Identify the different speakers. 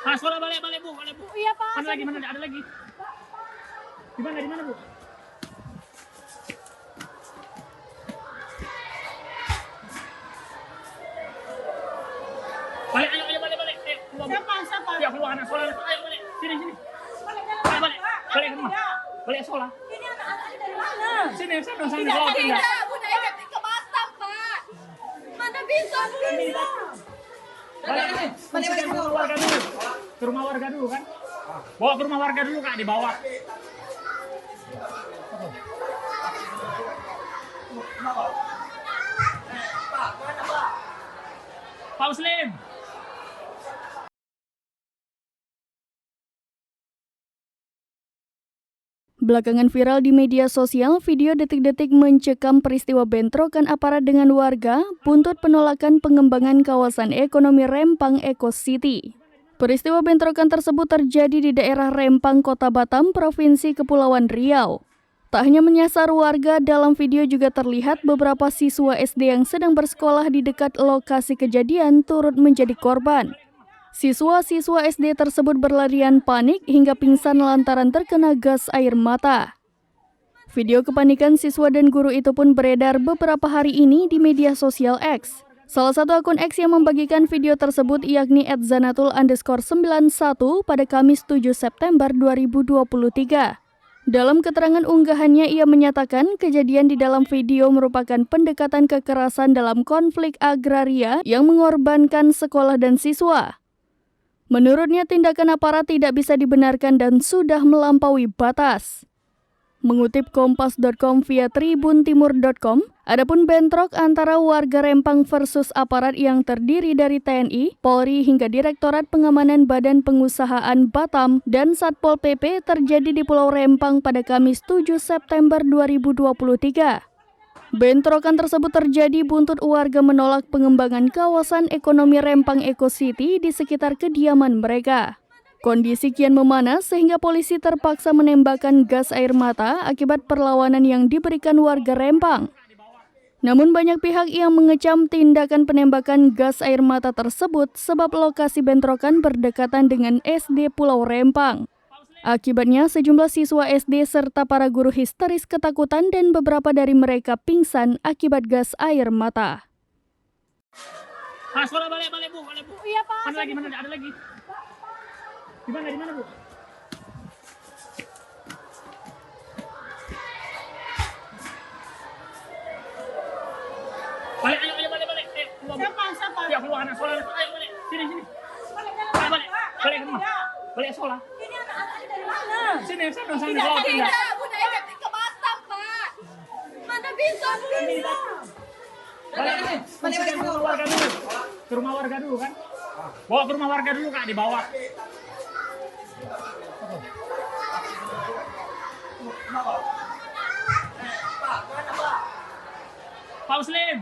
Speaker 1: Ah, sekolah balik, Bu, balik, Bu.
Speaker 2: Iya, Pak.
Speaker 1: Mana lagi? Mana ada lagi? Di mana, Bu? Balik, ayo, balik. Keluar, Bu.
Speaker 2: Siapa?
Speaker 1: Ya, keluar anak sekolah. Ayo, balik. Sini. Balik. Balik ke rumah. Balik sekolah.
Speaker 2: Ini anak-anak dari mana?
Speaker 1: Sini, sana.
Speaker 2: Tidak, Bunda efektif ke Batam, Pak. Mana bisa, Bunda?
Speaker 1: Balik ke rumah warga dulu. Ke rumah warga dulu kan? Bawa ke rumah warga dulu, Kak, dibawa. Pak Muslim.
Speaker 3: Belakangan viral di media sosial video detik-detik mencekam peristiwa bentrokan aparat dengan warga buntut penolakan pengembangan kawasan ekonomi Rempang Eco City. Peristiwa bentrokan tersebut terjadi di daerah Rempang, Kota Batam, Provinsi Kepulauan Riau. Tak hanya menyasar warga, dalam video juga terlihat beberapa siswa SD yang sedang bersekolah di dekat lokasi kejadian turut menjadi korban. Siswa-siswa SD tersebut berlarian panik hingga pingsan lantaran terkena gas air mata. Video kepanikan siswa dan guru itu pun beredar beberapa hari ini di media sosial X. Salah satu akun X yang membagikan video tersebut yakni @zanatul_91 pada Kamis 7 September 2023. Dalam keterangan unggahannya, ia menyatakan kejadian di dalam video merupakan pendekatan kekerasan dalam konflik agraria yang mengorbankan sekolah dan siswa. Menurutnya, tindakan aparat tidak bisa dibenarkan dan sudah melampaui batas. Mengutip kompas.com via tribuntimur.com, adapun bentrok antara warga Rempang versus aparat yang terdiri dari TNI, Polri hingga Direktorat Pengamanan Badan Pengusahaan Batam dan Satpol PP terjadi di Pulau Rempang pada Kamis 7 September 2023. Bentrokan tersebut terjadi buntut warga menolak pengembangan kawasan ekonomi Rempang Eco City di sekitar kediaman mereka. Kondisi kian memanas sehingga polisi terpaksa menembakkan gas air mata akibat perlawanan yang diberikan warga Rempang. Namun banyak pihak yang mengecam tindakan penembakan gas air mata tersebut sebab lokasi bentrokan berdekatan dengan SD Pulau Rempang. Akibatnya, sejumlah siswa SD serta para guru histeris ketakutan dan beberapa dari mereka pingsan akibat gas air mata.
Speaker 1: Ah, sekolah balik, Bu,
Speaker 2: Iya, Pak.
Speaker 1: Mana ada lagi? Di mana, Bu? Balik, ayo, balik. Keluar, Bu.
Speaker 2: Siapa?
Speaker 1: Ya, keluar anak sekolah. Ayo, balik. Sini. Balik ke rumah. Balik sekolah.
Speaker 2: Ini anak-anak dari mana?
Speaker 1: Sini.
Speaker 2: Tidak, Bunda efektif ke Batam, Pak. Mana bisa, Bunda?
Speaker 1: Balik ke rumah warga dulu. Ke rumah warga dulu kan? Bawa ke rumah warga dulu, Kak, dibawa. Pak Muslim.